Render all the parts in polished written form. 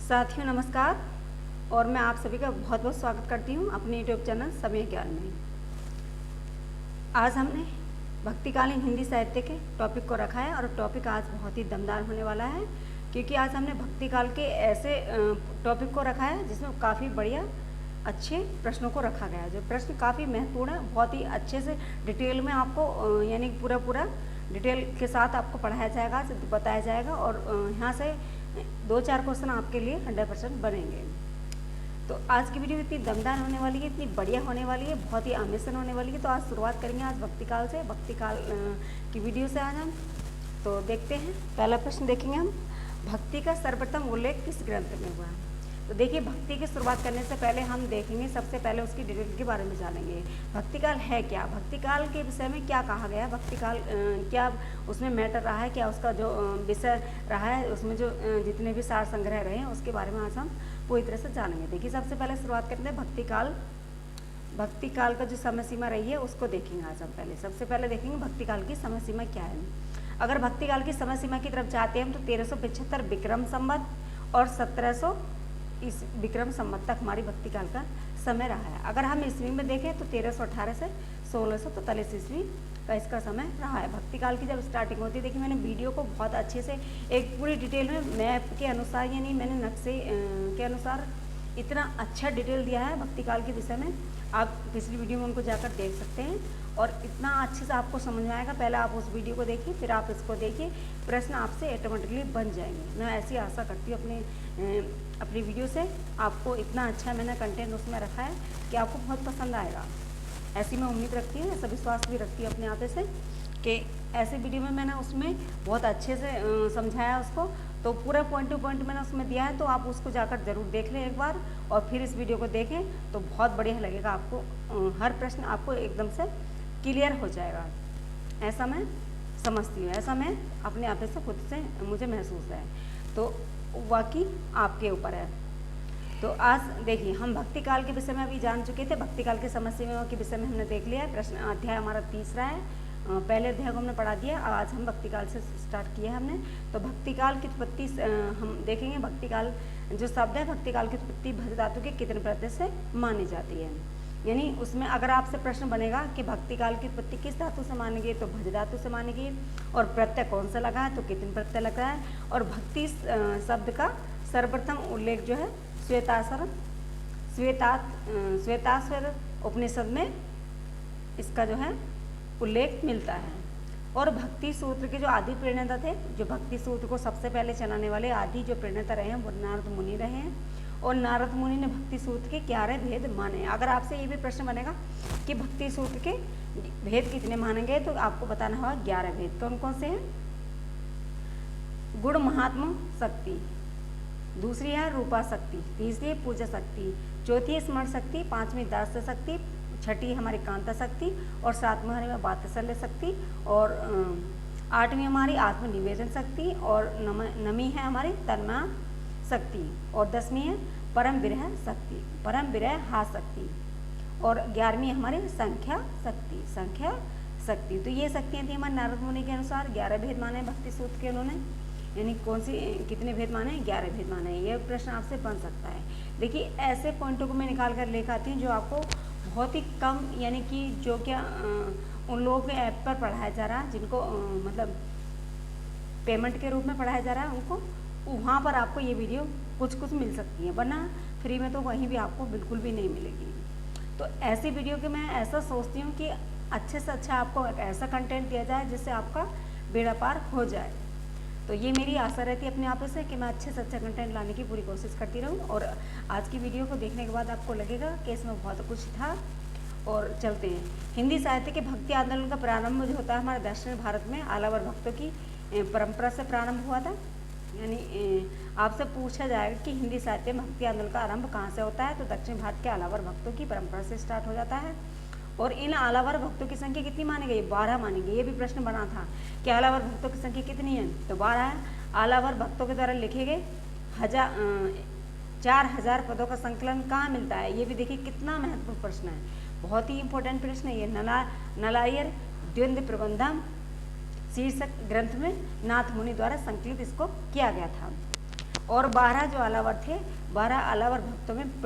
साथियों नमस्कार। और मैं आप सभी का बहुत बहुत स्वागत करती हूँ अपने यूट्यूब चैनल समय ज्ञान में। आज हमने भक्तिकालीन हिंदी साहित्य के टॉपिक को रखा है और टॉपिक आज बहुत ही दमदार होने वाला है, क्योंकि आज हमने भक्तिकाल के ऐसे टॉपिक को रखा है जिसमें काफ़ी बढ़िया अच्छे प्रश्नों को रखा गया है। जो प्रश्न काफ़ी महत्वपूर्ण है, बहुत ही अच्छे से डिटेल में आपको यानी पूरा डिटेल के साथ आपको पढ़ाया जाएगा, बताया जाएगा और यहाँ से 2-4 क्वेश्चन आपके लिए 100% बनेंगे। तो आज की वीडियो इतनी दमदार होने वाली है, इतनी बढ़िया होने वाली है, बहुत ही अमेजिंग होने वाली है। तो आज शुरुआत करेंगे आज भक्तिकाल से, भक्तिकाल की वीडियो से आज हम। तो देखते हैं, पहला प्रश्न देखेंगे हम, भक्ति का सर्वप्रथम उल्लेख किस ग्रंथ में हुआ है। तो देखिए, भक्ति की शुरुआत करने से पहले हम देखेंगे, सबसे पहले उसकी डिटेल के बारे में जानेंगे। भक्तिकाल है क्या, भक्तिकाल के विषय में क्या कहा गया, भक्तिकाल क्या उसमें मैटर रहा है, क्या उसका जो विषय रहा है, उसमें जो जितने भी सार संग्रह रहे हैं उसके बारे में आज हम पूरी तरह से जानेंगे। देखिए, सबसे पहले शुरुआत करते हैं भक्तिकाल का जो समय सीमा रही है उसको देखेंगे आज हम। सबसे पहले देखेंगे भक्तिकाल की समय सीमा क्या है। अगर भक्तिकाल की समय सीमा की तरफ जाते हैं हम, तो 1375 विक्रम संवत और 1700 इस विक्रम संवत तक हमारी भक्तिकाल का समय रहा है। अगर हम ईस्वी में देखें तो 1318 से 1643 ईस्वी का इसका समय रहा है। भक्तिकाल की जब स्टार्टिंग होती है, देखिए मैंने वीडियो को बहुत अच्छे से एक पूरी डिटेल में मैप के अनुसार, यानी मैंने नक्शे के अनुसार इतना अच्छा डिटेल दिया है भक्तिकाल के विषय में। आप पिछली वीडियो में उनको जाकर देख सकते हैं और इतना अच्छे से आपको समझ में आएगा। पहले आप उस वीडियो को देखिए, फिर आप इसको देखिए, प्रश्न आपसे ऑटोमेटिकली बन जाएंगे। मैं ऐसी आशा करती हूँ अपनी वीडियो से। आपको इतना अच्छा मैंने कंटेंट उसमें रखा है कि आपको बहुत पसंद आएगा, ऐसी मैं उम्मीद रखती हूँ, ऐसा विश्वास भी रखती हूँ अपने आप से कि ऐसे वीडियो में मैंने उसमें बहुत अच्छे से समझाया उसको। तो पूरा पॉइंट टू पॉइंट मैंने उसमें दिया है, तो आप उसको जाकर ज़रूर देख लें एक बार और फिर इस वीडियो को देखें तो बहुत बढ़िया लगेगा आपको। हर प्रश्न आपको एकदम से क्लियर हो जाएगा, ऐसा मैं समझती हूँ, ऐसा मैं अपने आप से खुद से मुझे महसूस है। तो बाकी आपके ऊपर है। तो आज देखिए, हम भक्तिकाल के विषय में अभी जान चुके थे। भक्तिकाल के समय सीमा के विषय में हमने देख लिया है। प्रश्न अध्याय हमारा तीसरा है, पहले अध्याय को हमने पढ़ा दिया। आज हम भक्तिकाल से स्टार्ट किया हमने। तो भक्तिकाल की उत्पत्ति हम देखेंगे। भक्तिकाल जो शब्द है, भक्तिकाल की उत्पत्ति भज धातु के कितने प्रत्यय से मानी जाती है। यानी उसमें अगर आपसे प्रश्न बनेगा कि भक्तिकाल की उत्पत्ति किस धातु से मानेगी, तो भज धातु से मानेगी। और प्रत्यय कौन सा लगा है, तो कितने प्रत्यय लगा है। और भक्ति शब्द का सर्वप्रथम उल्लेख जो है श्वेताश्वर उपनिषद में इसका जो है उल्लेख मिलता है। और भक्ति सूत्र के जो आदि प्रणेता थे, जो भक्ति सूत्र को सबसे पहले चलाने वाले आदि जो प्रणेता रहे हैं, वो नारद मुनि रहे हैं। और नारद मुनि ने भक्ति सूत्र के 11 भेद माने। अगर आपसे ये भी प्रश्न बनेगा कि भक्ति सूत्र के भेद कितने माने गए, तो आपको बताना होगा 11 भेद। कौन कौन से हैं? गुण महात्मा शक्ति, दूसरी है रूपा शक्ति, तीसरी है पूजा शक्ति, चौथी है स्मरण शक्ति, पांचवी दास्य शक्ति, छठी हमारी कांता शक्ति और सातवीं हमारी वात्सल्य शक्ति और आठवीं हमारी आत्मनिवेदन शक्ति और नवी है हमारी तन्मय शक्ति और 10वीं है परम विरह हा शक्ति और 11वीं हमारी संख्या शक्ति। तो ये शक्तियाँ थी हमारे नारद मुनि के अनुसार। 11 भेद माने भक्ति सूत्र के उन्होंने, यानी कौन सी कितने भेद माने? 11 भेद माने। ये प्रश्न आपसे बन सकता है। देखिए, ऐसे पॉइंटों को मैं निकाल कर लेकर आती हूँ जो आपको बहुत ही कम, यानी कि जो क्या उन लोगों के ऐप पर पढ़ाया जा रहा है, जिनको मतलब पेमेंट के रूप में पढ़ाया जा रहा है, उनको वहाँ पर आपको ये वीडियो कुछ मिल सकती है, वरना फ्री में तो कहीं भी आपको बिल्कुल भी नहीं मिलेगी। तो ऐसी वीडियो के मैं ऐसा सोचती हूँ कि अच्छे से अच्छा आपको एक ऐसा कंटेंट दिया जाए जिससे आपका बेड़ा पार हो जाए। तो ये मेरी आशा रहती है अपने आप से कि मैं अच्छे से अच्छा कंटेंट लाने की पूरी कोशिश करती रहूँ। और आज की वीडियो को देखने के बाद आपको लगेगा कि इसमें बहुत कुछ था। और चलते हैं। हिंदी साहित्य के भक्ति आंदोलन का प्रारंभ जो होता है हमारे दक्षिण भारत में आलावर भक्तों की परंपरा से प्रारंभ हुआ था। यानी आपसे पूछा जाएगा कि हिंदी साहित्य में भक्ति आंदोलन का आरंभ कहाँ से होता है, तो दक्षिण भारत के आलावर भक्तों की परंपरा से स्टार्ट हो जाता है। और इन आलावर भक्तों की संख्या कितनी मानी गई? 12 मानी गई। ये भी प्रश्न बना था कि आलावर भक्तों की संख्या कितनी है, तो 12 है। आलावर भक्तों के द्वारा लिखे गए 4000 पदों का संकलन कहाँ मिलता है? ये भी देखिए कितना महत्वपूर्ण प्रश्न है, बहुत ही इंपॉर्टेंट प्रश्न है ये। नलायर द्वंद्व प्रबंधम शीर्षक ग्रंथ में नाथ मुनि द्वारा संकलित इसको किया गया था। और 12 जो आलावर थे, 12 आलावर भक्तों में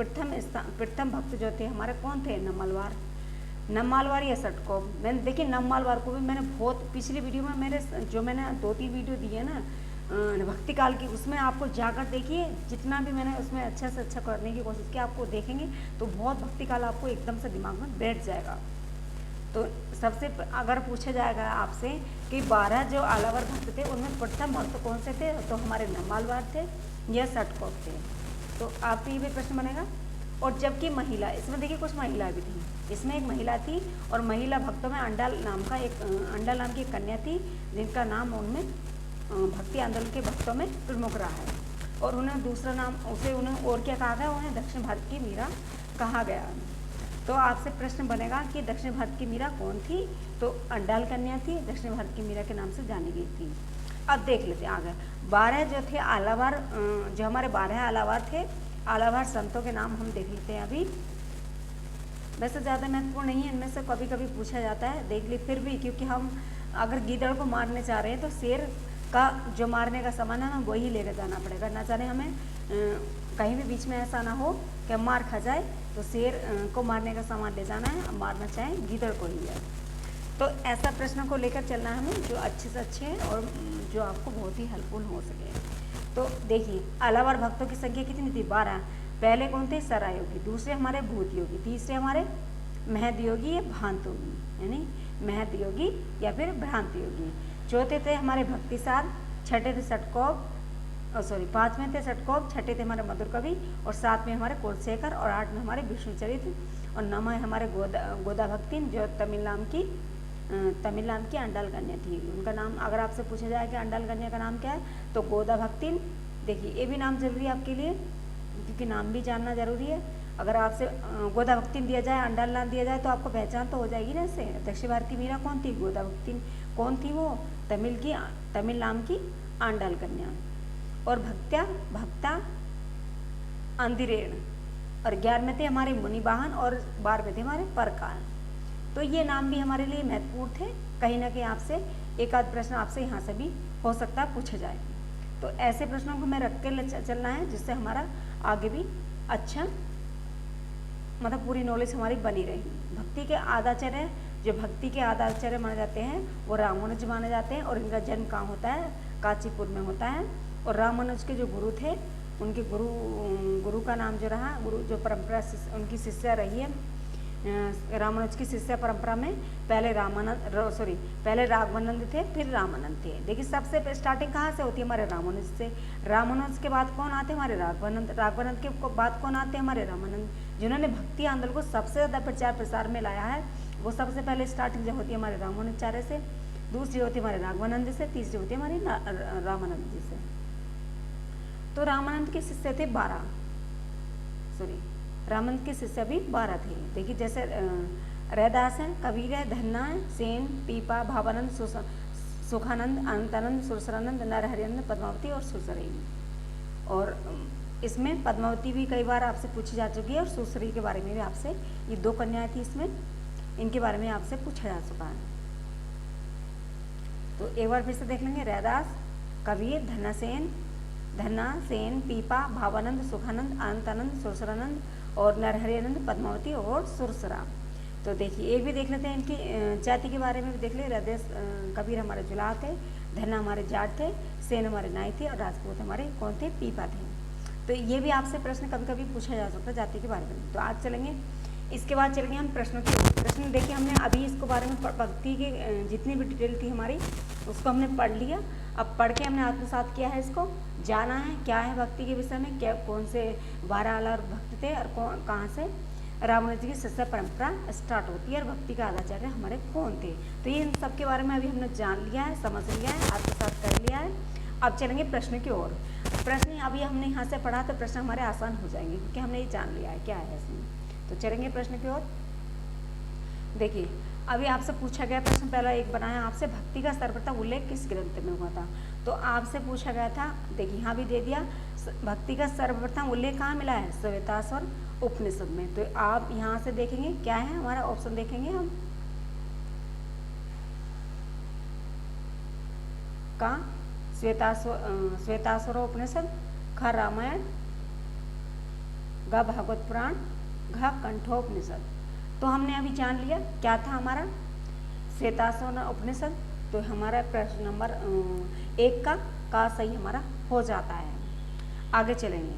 प्रथम भक्त जो थे हमारे कौन थे? नम्मालवार। नम्मालवार या सटकोप। मैंने देखिए नम्मालवार को भी मैंने बहुत पिछली वीडियो में मैंने 2-3 वीडियो दी है ना भक्ति काल की, उसमें आपको जाकर देखिए, जितना भी मैंने उसमें अच्छा से अच्छा करने की कोशिश की, आपको देखेंगे तो बहुत भक्ति काल आपको एकदम से दिमाग में बैठ जाएगा। तो सबसे अगर पूछा जाएगा आपसे कि 12 जो आलावर भक्त थे उनमें प्रथम भक्त कौन से थे, तो हमारे नम्मालवार थे या सटकोप थे। तो आपसे ये भी प्रश्न बनेगा। और जबकि महिला, इसमें देखिए कुछ महिला भी थी, इसमें एक महिला थी और महिला भक्तों में अंडाल नाम की एक कन्या थी, जिनका नाम उनमें भक्ति आंदोलन के भक्तों में प्रमुख रहा है। और उन्हें दूसरा नाम उन्हें और क्या कहा गया? उन्हें दक्षिण भारत की मीरा कहा गया। तो आपसे प्रश्न बनेगा कि दक्षिण भारत की मीरा कौन थी? तो अंडाल कन्या थी, दक्षिण भारत की मीरा के नाम से जानी गई थी। अब देख लेते हैं आगे। 12 जो थे आलावार, जो हमारे 12 आलावार थे, आलावार संतों के नाम हम देख लेते हैं अभी। वैसे ज़्यादा महत्वपूर्ण नहीं है, इनमें से कभी कभी पूछा जाता है, देख ली फिर भी, क्योंकि हम अगर गीदड़ को मारने चाह रहे हैं तो शेर का जो मारने का सामान है हमें वही लेकर जाना पड़ेगा, ना जाने हमें कहीं भी बीच में ऐसा ना हो कि मार खा जाए, तो शेर को मारने का सामान ले जाना है, मारना चाहे गीदड़ को ही है। तो ऐसा प्रश्न को लेकर चलना है हमें जो अच्छे से अच्छे हैं और जो आपको बहुत ही हेल्पफुल हो सके। तो देखिए आलावार भक्तों की संख्या कितनी थी? 12। पहले कौन थे? सरायोगी, दूसरे हमारे भूत योगी, तीसरे हमारे महद योगी या भ्रांत योगी, यानी महद योगी या फिर भ्रांत योगी। चौथे थे हमारे भक्तिसार, छठे थे सटकोप, 5वें थे सटकोप, छठे थे हमारे मधुर कवि, और 7वें हमारे कुलशेखर, और 8 में हमारे विष्णुचरित्र, और 9वें हमारे गोदा भक्तिन, जो तमिलनाम की अंडाल कन्या थी। उनका नाम अगर आपसे पूछा जाए कि अंडाल कन्या का नाम क्या है, तो गोदा भक्तिन। देखिए ये भी नाम जरूरी है आपके लिए, क्योंकि नाम भी जानना जरूरी है। अगर आपसे गोदा भक्तिन दिया जाए, अंडाल नाम दिया जाए, तो आपको पहचान तो हो जाएगी ना इससे। दक्षिण भारत की मीरा कौन थी? गोदा भक्तिन। कौन थी वो? तमिल नाम की आंडाल कन्या। और भक्ता अंधिरेण, और 11 में थे हमारे मुनिवाहन, और 12 में थे हमारे परकाल। तो ये नाम भी हमारे लिए महत्वपूर्ण थे, कहीं ना कहीं आपसे एक आध प्रश्न आपसे यहाँ से भी हो सकता है पूछा जाए। तो ऐसे प्रश्नों को हमें रख के चलना है, जिससे हमारा आगे भी अच्छा मतलब पूरी नॉलेज हमारी बनी रहेगी। भक्ति के आद्याचार्य, जो भक्ति के आद्याचार्य माने जाते हैं वो रामानुज माने जाते हैं, और इनका जन्म कहाँ होता है? कांचीपुर में होता है। और रामानुज के जो गुरु थे, उनके गुरु का नाम जो रहा, गुरु जो परंपरा उनकी शिष्या रही है, रामानुज की शिष्य परंपरा में पहले राघवानंद थे, फिर रामानंद थे। देखिए सबसे स्टार्टिंग कहाँ से होती है? हमारे रामानुज से। रामानुज के बाद कौन आते हैं? हमारे राघवानंद। राघवानंद के बाद कौन आते हैं? हमारे रामानंद। जिन्होंने भक्ति आंदोलन को सबसे ज़्यादा प्रचार प्रसार में लाया है, वो सबसे पहले स्टार्टिंग जो होती है हमारे रामानुजाचार्य से, दूसरी होती है हमारे राघवानंद से, तीसरी होती है हमारी रामानंद जी से। तो रामानंद के शिष्य थे 12, रामानंद के शिष्य भी 12 थे। देखिए जैसे रैदास है, कबीर है, धन्ना है, सेन, पीपा, भावानंद, सुखानंद, अनंतानंद, सुरसरानंद, नरहरिनंद, पद्मावती और सुरसरी। और इसमें पद्मावती भी कई बार आपसे पूछी जा चुकी है, और सुरसरी के बारे में भी आपसे, ये 2 कन्याएं थी इसमें, इनके बारे में आपसे पूछा जा चुका है। तो एक बार फिर से देख लेंगे। रैदास, कबीर, धन्ना सेन, पीपा, भावानंद, सुखानंद, अनंतानंद, सुरसरानंद और नरहरिनंद, पद्मावती और सुरसरा। तो देखिए एक भी देख लेते हैं इनकी जाति के बारे में भी देख ले। रैदास कबीर हमारे जुलाह थे, धन्ना हमारे जाट थे, सेन हमारे नाई थे, और राजपूत हमारे कौन थे? पीपा थे। तो ये भी आपसे प्रश्न कभी कभी पूछा जा सकता है जाति के बारे में। तो आज चलेंगे, इसके बाद चलेंगे हम प्रश्नों के। प्रश्न देखिए हमने अभी इसको बारे में भक्ति की जितनी भी डिटेल थी हमारी, उसको हमने पढ़ लिया। अब पढ़ के हमने आत्मसात किया है, इसको जाना है क्या है भक्ति के विषय में, क्या कौन से 12 आलावर भक्त थे, और कहाँ से रामानुज की शिष्य परंपरा स्टार्ट होती है, और भक्ति का आचार्य हमारे कौन थे। तो ये इन सब के बारे में अभी हमने जान लिया है, समझ लिया है, आत्मसात कर लिया है। अब चलेंगे प्रश्न की ओर। प्रश्न अभी हमने यहाँ से पढ़ा, तो प्रश्न हमारे आसान हो जाएंगे, क्योंकि हमने ये जान लिया है क्या है इसमें। तो चलेंगे प्रश्न की ओर। देखिए अभी आपसे पूछा गया प्रश्न, पहला एक बनाया आपसे, भक्ति का सर्वप्रथम उल्लेख किस ग्रंथ में हुआ था। तो आपसे पूछा गया था, देखिए यहाँ भी दे दिया, भक्ति का सर्वप्रथम उल्लेख कहाँ मिला है? श्वेताश्वर उपनिषद में। तो आप यहाँ से देखेंगे क्या है हमारा ऑप्शन, देखेंगे हम कहाँ? श्वेताश्वर उपनिषद, ख रामायण, ग भागवत पुराण, घ कंठोपनिषद। तो हमने अभी जान लिया क्या था हमारा श्वेताश्वर उपनिषद। तो हमारा प्रश्न नंबर 1 का सही हमारा हो जाता है। आगे चलेंगे।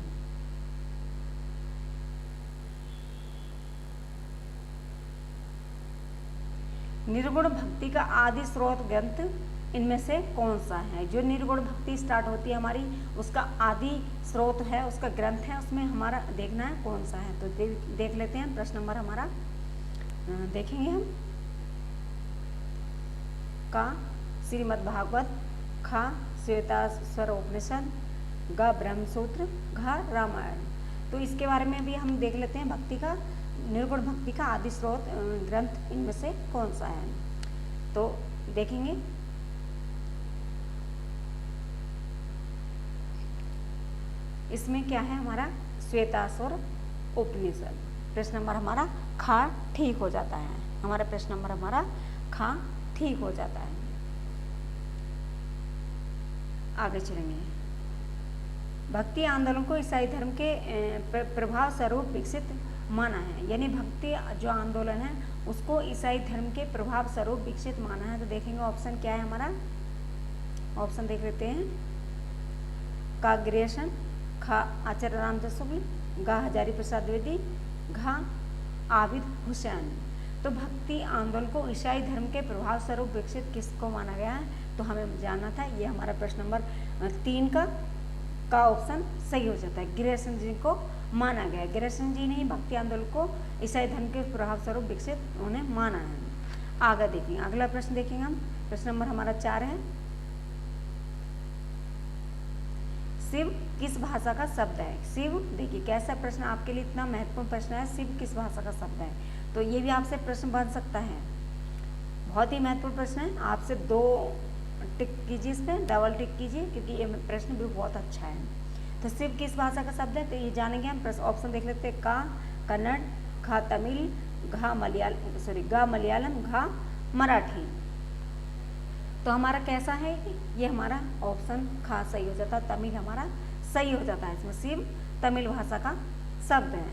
निर्गुण भक्ति का आदि स्रोत ग्रंथ इनमें से कौन सा है? जो निर्गुण भक्ति स्टार्ट होती है हमारी, उसका आदि स्रोत है, उसका ग्रंथ है, उसमें हमारा देखना है कौन सा है। तो देख लेते हैं प्रश्न नंबर हमारा देखेंगे हम। का श्रीमद् भागवत, खा श्वेताश्वर उपनिषद, ग ब्रह्मसूत्र, घ रामायण। तो इसके बारे में भी हम देख लेते हैं भक्ति का निर्गुण भक्ति का आदि स्रोत ग्रंथ इनमें से कौन सा है। तो देखेंगे इसमें क्या है हमारा श्वेताश्वर उपनिषद। प्रश्न नंबर हमारा खा ठीक हो जाता है। हमारा प्रश्न नंबर हमारा खा ठीक हो जाता है। आगे चलेंगे। भक्ति आंदोलन को ईसाई धर्म के प्रभाव स्वरूप विकसित माना है। यानी भक्ति जो आंदोलन है उसको ईसाई धर्म के प्रभाव स्वरूप विकसित माना है। तो देखेंगे ऑप्शन क्या है हमारा। ऑप्शन देख लेते हैं। का ग्रेशन, खा आचार्य रामदास शुक्ल, गा हजारी प्रसाद द्विवेदी, घा आबिद हुसैन। तो भक्ति आंदोलन को ईसाई धर्म के प्रभाव स्वरूप विकसित किसको माना गया है? तो हमें जानना था। ये हमारा प्रश्न नंबर 3 का ऑप्शन सही हो जाता है। ग्रेसन जी को माना गया। ग्रेसन जी ने ही भक्ति आंदोलन को ईसाई धर्म के प्रभाव स्वरूप विकसित उन्होंने माना है। आगे देखेंगे, अगला प्रश्न देखेंगे हम। प्रश्न नंबर हमारा 4 है। शिव किस भाषा का शब्द है? शिव, देखिए कैसा प्रश्न आपके लिए इतना महत्वपूर्ण प्रश्न है। शिव किस भाषा का शब्द है? तो ये भी आपसे प्रश्न बन सकता है। बहुत ही महत्वपूर्ण प्रश्न है। आपसे 2 टिक कीजिए, इस पर डबल टिक कीजिए क्योंकि ये प्रश्न भी बहुत अच्छा है। तो शिव किस भाषा का शब्द है? तो ये जानेंगे हम। ऑप्शन देख लेते हैं। का कन्नड़, खा तमिल, घा मलयालम, घा मराठी। तो हमारा कैसा है ये हमारा ऑप्शन खा सही हो जाता है। तमिल हमारा सही हो जाता है। इसमें शिव तमिल भाषा का शब्द है।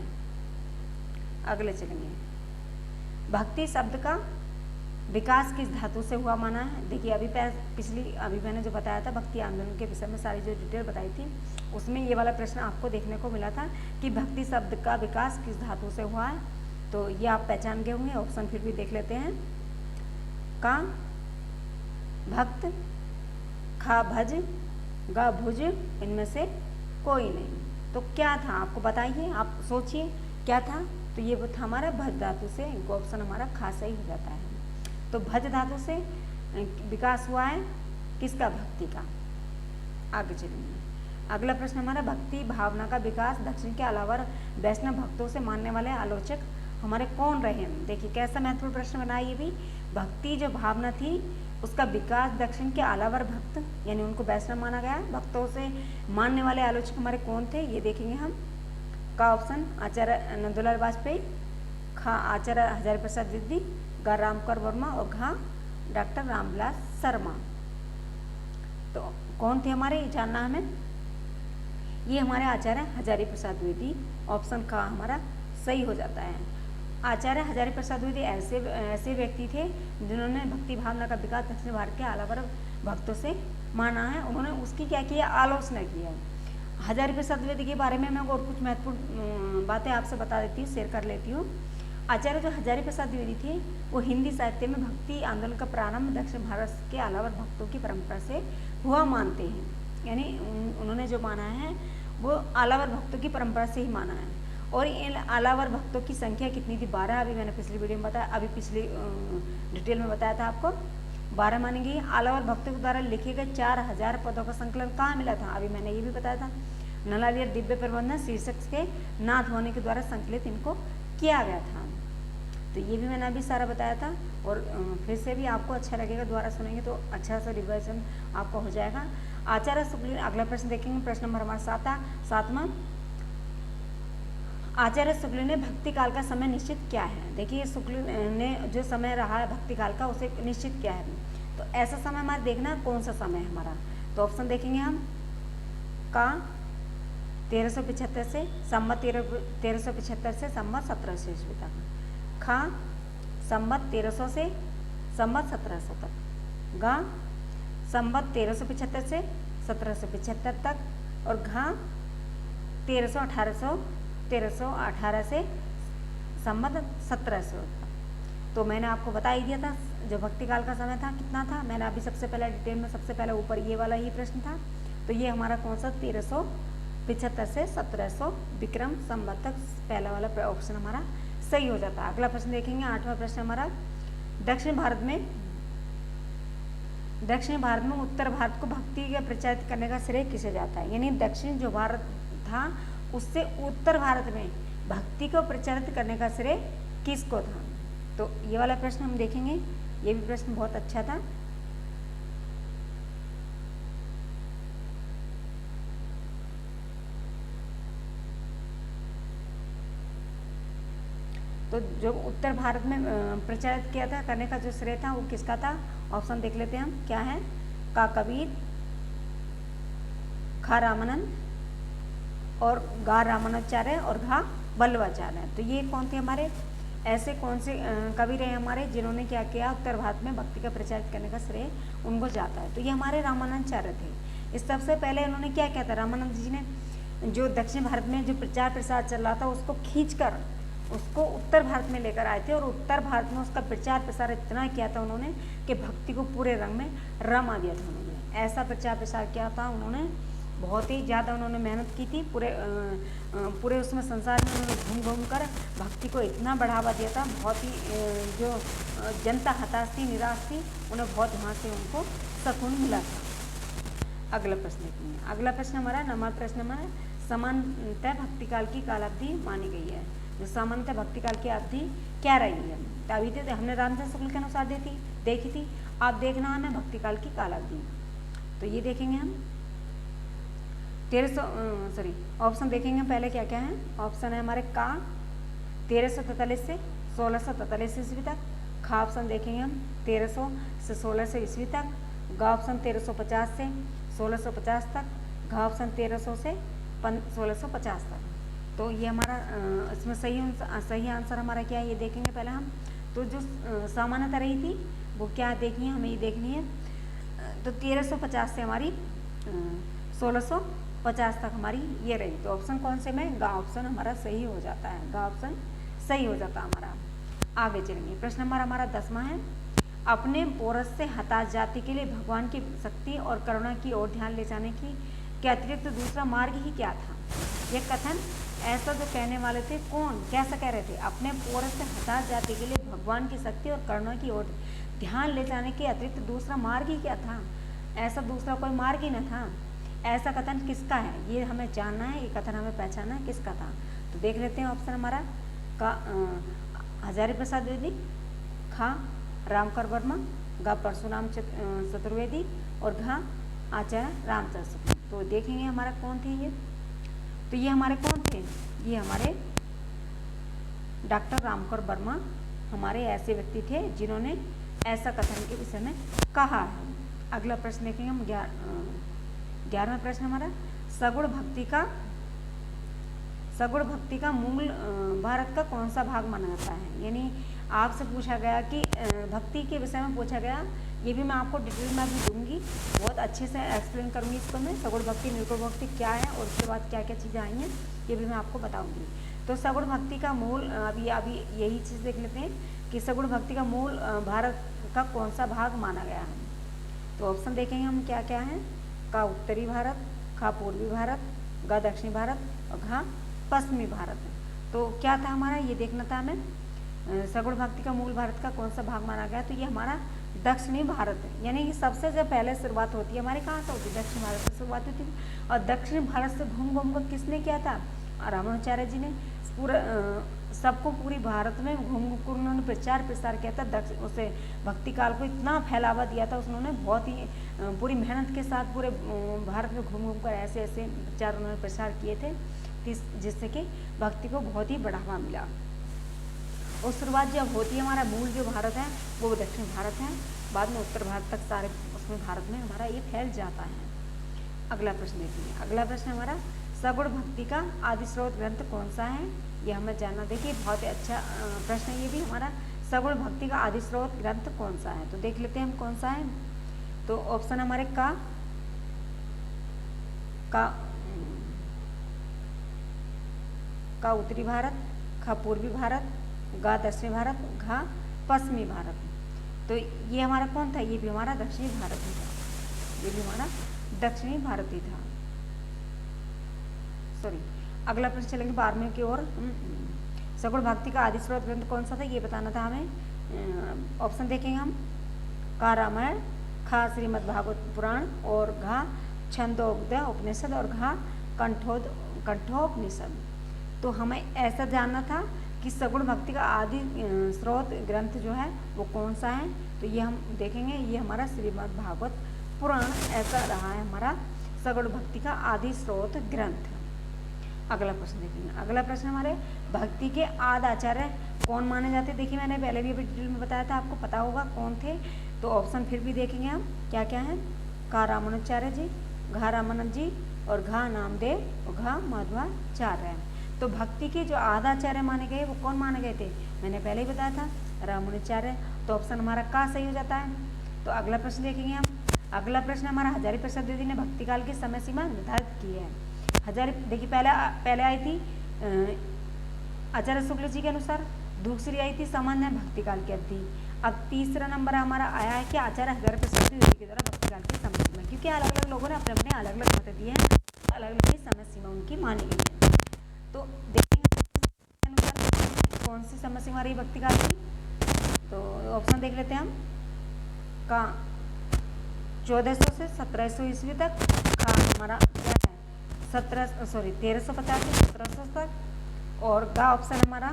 अगले चलेंगे। भक्ति शब्द का विकास किस धातु से हुआ माना है? देखिए अभी मैंने जो बताया था भक्ति आंदोलन के विषय में सारी जो डिटेल बताई थी उसमें ये वाला प्रश्न आपको देखने को मिला था कि भक्ति शब्द का विकास किस धातु से हुआ है। तो ये आप पहचान गए होंगे। ऑप्शन फिर भी देख लेते हैं। का भक्त, खा भज, गा भुज, इनमें से कोई नहीं। तो क्या था आपको बताइए, आप सोचिए क्या था। तो ये था हमारा भज धातु से। ऑप्शन हमारा खा सही हो जाता है। तो भज धातु से विकास हुआ है किसका? भक्ति का। आगे चलेंगे। अगला प्रश्न हमारा भक्ति भावना का विकास दक्षिण के अलावा वैष्णव भक्तों से मानने वाले आलोचक हमारे कौन रहे? देखिए कैसा महत्वपूर्ण प्रश्न बना ये भी। भक्ति जो भावना थी उसका विकास दक्षिण के अलावा भक्त यानी उनको वैष्णव माना गया। भक्तों से मानने वाले आलोचक हमारे कौन थे ये देखेंगे हम। का ऑप्शन आचार्य नंदलाल वाजपेयी, खा आचार्य हजारी प्रसाद द्विवेदी, गा रामकर वर्मा और घा डॉक्टर रामविलास शर्मा। तो कौन थे हमारे, ये जानना हमें। ये हमारे आचार्य हजारी प्रसाद द्विवेदी। ऑप्शन का हमारा सही हो जाता है। आचार्य हजारी प्रसाद द्विवेदी ऐसे व्यक्ति थे जिन्होंने भक्ति भावना का विकास दक्षिण भारत के आलावा भक्तों से माना है। उन्होंने उसकी क्या किया, आलोचना की है। हजारी प्रसाद द्विवेदी के बारे में मैं और कुछ महत्वपूर्ण बातें आपसे बता देती हूँ, शेयर कर लेती हूँ। आचार्य जो हजारी प्रसाद द्विवेदी थे वो हिंदी साहित्य में भक्ति आंदोलन का प्रारंभ दक्षिण भारत के अलावा भक्तों की परंपरा से हुआ मानते हैं। यानी उन्होंने जो माना है वो आलावर भक्तों की परंपरा से ही माना है। और इन आलावर भक्तों की संख्या कितनी थी? 12। अभी मैंने पिछली वीडियो में बताया, अभी पिछली डिटेल में बताया था आपको 12 मानी गई। आलावर भक्तों के द्वारा लिखे गए 4000 पदों का संकलन कहाँ मिला था? अभी मैंने ये भी बताया था। नलालिया दिव्य प्रबंधन शीर्षक के नाथ होने के द्वारा संकलित इनको किया गया था। तो ये भी मैंने अभी सारा बताया था। और फिर से भी आपको अच्छा लगेगा, दोबारा सुनेंगे तो अच्छा सा रिवाइजन आपका हो जाएगा। आचार्य शुक्ल, अगला प्रश्न देखेंगे। प्रश्न नंबर हमारा 7वां। आचार्य शुक्ल ने भक्ति काल का समय निश्चित क्या है? देखिए शुक्ल ने जो समय रहा है भक्ति काल का उसे निश्चित क्या है? तो ऐसा समय हमारा देखना कौन सा समय है हमारा। तो ऑप्शन देखेंगे हम। का 1375 से संमत 1375 से संमत 1700 ईस्वी तक। खा संमत 1300 से संमत 1700 तक। गा संमत 1375 से 1775 तक। और घा 1318 से संमत 1700 तक। तो मैंने आपको बता ही दिया था जो भक्तिकाल का समय था कितना था, मैंने अभी सबसे पहले डिटेल में सबसे पहले ऊपर ये वाला ही प्रश्न था। तो ये हमारा कौन सा 1375 से 1700 विक्रम संवत तक पहला वाला ऑप्शन हमारा सही हो जाता है। अगला प्रश्न देखेंगे, 8वां प्रश्न हमारा, दक्षिण भारत में उत्तर भारत को भक्ति का प्रचारित करने का श्रेय किसे जाता है। यानी दक्षिण जो भारत था उससे उत्तर भारत में भक्ति को प्रचारित करने का श्रेय किसको था। तो ये वाला प्रश्न हम देखेंगे, ये भी प्रश्न बहुत अच्छा था। तो जो उत्तर भारत में प्रचारित किया था करने का जो श्रेय था वो किसका था। ऑप्शन देख लेते हैं हम, क्या है। का कबीर, खा रामानंद और गा रामानुजाचार्य और घा वल्लभाचार्य। तो ये कौन थे हमारे, ऐसे कौन से कवि रहे हमारे जिन्होंने क्या किया, उत्तर भारत में भक्ति का प्रचारित करने का श्रेय उनको जाता है। तो ये हमारे रामानुजाचार्य थे। इस सबसे पहले उन्होंने क्या किया था, रामानंद जी ने जो दक्षिण भारत में जो प्रचार प्रसार चल रहा था उसको खींचकर उसको उत्तर भारत में लेकर आए थे और उत्तर भारत में उसका प्रचार प्रसार इतना किया था उन्होंने कि भक्ति को पूरे रंग में रमा दिया था उन्होंने। ऐसा प्रचार प्रसार किया था उन्होंने, बहुत ही ज़्यादा उन्होंने मेहनत की थी। पूरे उसमें संसार में उन्होंने घूम घूम कर भक्ति को इतना बढ़ावा दिया था। बहुत ही जो जनता हताश थी, निराश थी, उन्हें बहुत वहाँ से उनको सुकून मिला था। अगला प्रश्न देखेंगे, अगला प्रश्न हमारा 9वां प्रश्न हमारा, सामान्यतः भक्तिकाल की कालावधि मानी गई है। जो सामान्यतः भक्तिकाल की अवधि क्या रही है। तो अभी तो हमने रामचंद्र शुक्ल के अनुसार देखी थी, आप देखना हमें भक्तिकाल की कालावधि। तो ये देखेंगे हम 1300 ऑप्शन देखेंगे पहले क्या क्या है। ऑप्शन है हमारे का 1343 से 1643 ईस्वी तक। खा ऑप्शन देखेंगे हम 1300 से 1600 ईस्वी तक। गा ऑप्शन 1350 से 1650 तक। घा ऑप्शन 1300 से 1650 तक। तो ये हमारा इसमें सही आंसर हमारा क्या है ये देखेंगे पहले हम। तो जो सामान्यता रही थी वो क्या देखनी है, हमें ये देखनी है। तो 1350 से हमारी 1650 तक हमारी ये रही। तो ऑप्शन कौन से में, गा ऑप्शन हमारा सही हो जाता है, गा ऑप्शन सही हो जाता है हमारा। आगे चलेंगे, प्रश्न नंबर हमारा 10वां है, अपने पौरस से हताश जाति के लिए भगवान की शक्ति और करुणा की ओर ध्यान ले जाने की के अतिरिक्त दूसरा मार्ग ही क्या था। यह कथन ऐसा जो कहने वाले थे कौन, कैसा कह रहे थे, अपने पौरस से हताश जाति के लिए भगवान की शक्ति और करुणा की ओर ध्यान ले जाने के अतिरिक्त दूसरा मार्ग ही क्या था। ऐसा दूसरा कोई मार्ग ही न था। ऐसा कथन किसका है ये हमें जानना है, ये कथन हमें पहचानना है किसका था। तो देख लेते हैं ऑप्शन हमारा का हजारी प्रसाद द्विवेदी, खा रामकर वर्मा, गा परशुराम चतुर्वेदी और घा आचार्य रामचंद्र शुक्ल। तो देखेंगे हमारा कौन थे ये। तो ये हमारे कौन थे, ये हमारे डॉक्टर रामकर वर्मा हमारे ऐसे व्यक्ति थे जिन्होंने ऐसा कथन के विषय में कहा है। अगला प्रश्न देखेंगे हम 11वां प्रश्न हमारा, सगुण भक्ति का मूल भारत का कौन सा भाग माना जाता है। यानी आपसे पूछा गया कि भक्ति के विषय में पूछा गया, ये भी मैं आपको डिटेल में अभी दूंगी, बहुत अच्छे से एक्सप्लेन करूंगी इसको मैं, सगुण भक्ति निर्गुण भक्ति क्या है और उसके बाद क्या क्या चीज़ें आई हैं ये भी मैं आपको बताऊंगी। तो सगुण भक्ति का मूल अभी यही चीज़ देख लेते हैं कि सगुण भक्ति का मूल भारत का कौन सा भाग माना गया है। तो ऑप्शन देखेंगे हम क्या क्या है, का उत्तरी भारत, खा पूर्वी भारत, गा दक्षिणी भारत और घा पश्चिमी भारत। तो क्या था हमारा ये देखना था हमें, सगुण भक्ति का मूल भारत का कौन सा भाग माना गया। तो ये हमारा दक्षिणी भारत है, यानी कि सबसे जब पहले शुरुआत होती है हमारे कहाँ से होती है, दक्षिण भारत से शुरुआत होती है। और दक्षिण भारत से घूम घूम कर किसने किया था, रामानुजाचार्य जी ने पूरा सबको पूरी भारत में घूम कर उन्होंने प्रचार प्रसार किया था। उसे भक्ति काल को इतना फैलावा दिया था उन्होंने, बहुत ही पूरी मेहनत के साथ पूरे भारत में घूम घूम कर ऐसे ऐसे विचार उन्होंने प्रसार किए थे जिससे कि भक्ति को बहुत ही बढ़ावा मिला। और शुरुआत जब होती है हमारा मूल जो भारत है वो दक्षिण भारत है, बाद में उत्तर भारत तक सारे उसमें भारत में हमारा ये फैल जाता है। अगला प्रश्न देखिए, अगला प्रश्न हमारा सगुण भक्ति का आदि स्रोत ग्रंथ कौन सा है, ये हमें जानना। देखिए बहुत ही अच्छा प्रश्न है ये भी हमारा। सगुण भक्ति का आदि स्रोत ग्रंथ कौन सा है, तो देख लेते हैं हम कौन सा है। तो ऑप्शन हमारे का उत्तरी भारत, ख पूर्वी भारत, ग दक्षिणी भारत, घ पश्चिमी भारत। तो ये हमारा कौन था, ये भी हमारा दक्षिणी भारत ही था, ये भी हमारा दक्षिणी भारत ही था। सॉरी, अगला प्रश्न चलेंगे 12वें की ओर। सगुण भक्ति का आदि स्रोत ग्रंथ कौन सा था, ये बताना था हमें। ऑप्शन देखेंगे हम, का रामायण, खा श्रीमद् भागवत पुराण और घा छंदोग्ध उपनिषद और घा कंठोपनिषद। तो हमें ऐसा जानना था कि सगुण भक्ति का आदि स्रोत ग्रंथ जो है वो कौन सा है। तो ये हम देखेंगे, ये हमारा श्रीमद् भागवत पुराण ऐसा रहा है हमारा सगुण भक्ति का आदि स्रोत ग्रंथ। अगला प्रश्न देखेंगे। अगला प्रश्न हमारे, भक्ति के आदि आचार्य कौन माने जाते। देखिए मैंने पहले भी डिटेल में बताया था, आपको पता होगा कौन थे। तो ऑप्शन फिर भी देखेंगे हम क्या क्या है। का रामानुजाचार्य जी, घा रामानंद जी और घा नामदेव और घा माधवाचार्य। तो भक्ति के जो आधाचार्य माने गए वो कौन माने गए थे, मैंने पहले ही बताया था, रामानुजाचार्य। तो ऑप्शन हमारा का सही हो जाता है। तो अगला प्रश्न देखेंगे हम। अगला प्रश्न हमारा, हजारी प्रसाद द्विवेदी ने भक्ति काल की समय सीमा निर्धारित की है। हजारी, देखिए पहले आई थी आचार्य शुक्ल जी के अनुसार, दूसरी आई थी सामान्य भक्ति काल की अवधि। अब तीसरा नंबर हमारा आया है कि आचार्य हजारी प्रसाद द्विवेदी के द्वारा भक्ति काल की समय सीमा, क्योंकि अलग अलग लोगों ने अपने अपने अलग अलग मत दिए हैं, अलग अलग समय सीमा उनकी मानी गई है। तो देखेंगे कौन सी समय सीमा रही भक्ति काल की। तो ऑप्शन देख लेते हैं हम। का 1400 से 1700 ईस्वी तक, का हमारा क्या है 1350 से 1700 तक, और का ऑप्शन हमारा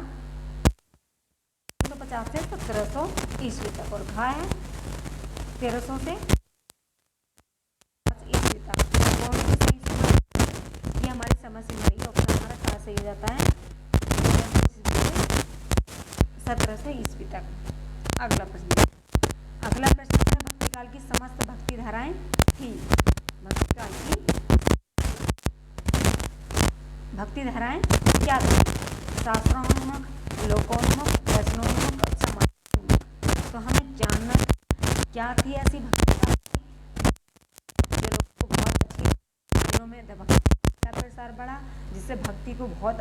1350 से 1700 ईस्वी तक, और घा है 1300 से ईस्वी तक। कौन सी सही सीमा, ये हमारी समय सीमा रही। ऑप्शन हमारा का सही हो जाता है 1700 ईस्वी तक। अगला प्रश्न है, भक्ति काल की समस्त भक्ति धाराएं थी। भक्ति काल की भक्ति धाराएं क्या थी, शास्त्रोन्मुख, लोकोन्मुख, वैष्णवोन्मुख और समाजोन्मुख। तो हमें जानना क्या थी ऐसी भक्ति काल की जो लोगों को बहुत अच्छी दिनों में भक्ति का प्रसार बढ़ा, जिससे भक्ति को बहुत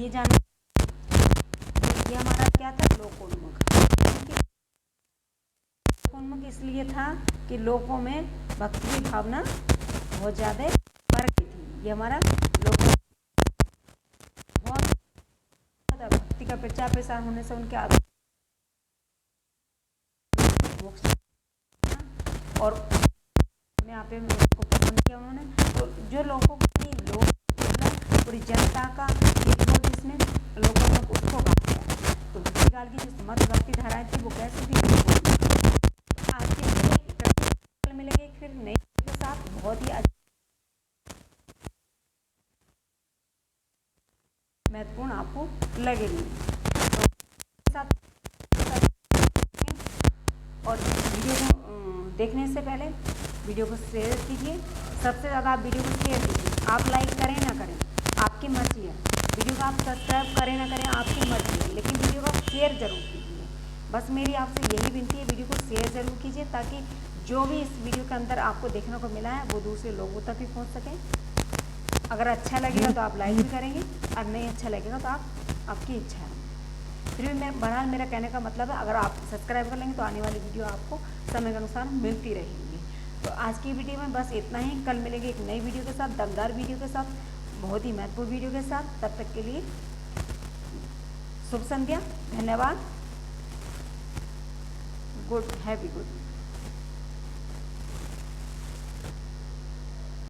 ये जानना। ये हमारा क्या था, लोकोन्मुख। लोकोन्मुख इसलिए था कि लोगों में भक्ति की भावना बहुत ज़्यादा बढ़ गई थी। ये हमारा लोकोन्मुख, बहुत भक्ति का प्रचार प्रसार होने से उनके आदत और अपने आप में उसको पसंद किया उन्होंने। तो जो लोगों को पूरी जनता का एक हो जिसमें लोगों ने उसको कहा गया। तो भक्ति काल की जो समस्त भक्ति धाराएं थी वो कैसे थी, आज के मिलेंगे फिर नई के साथ बहुत ही महत्वपूर्ण आपको लगेगी। और वीडियो को देखने से पहले वीडियो को शेयर कीजिए। सबसे ज़्यादा आप वीडियो को शेयर कीजिए। आप लाइक करें ना करें आपकी मर्जी है, वीडियो को आप सब्सक्राइब करें ना करें आपकी मर्जी है, लेकिन वीडियो को शेयर जरूर कीजिए। बस मेरी आपसे यही विनती है, वीडियो को शेयर जरूर कीजिए ताकि जो भी इस वीडियो के अंदर आपको देखने को मिला है वो दूसरे लोगों तक भी पहुँच सके। अगर अच्छा लगेगा तो आप लाइक भी करेंगे, और नहीं अच्छा लगेगा तो आपकी इच्छा है। फिर भी मैं बहरहाल मेरा कहने का मतलब है, अगर आप सब्सक्राइब कर लेंगे तो आने वाली वीडियो आपको समय के अनुसार मिलती रहेगी। तो आज की वीडियो में बस इतना ही। कल मिलेंगे एक नई वीडियो के साथ, दमदार वीडियो के साथ, बहुत ही महत्वपूर्ण वीडियो के साथ। तब तक के लिए शुभ संध्या, धन्यवाद, गुड, हैवी गुड।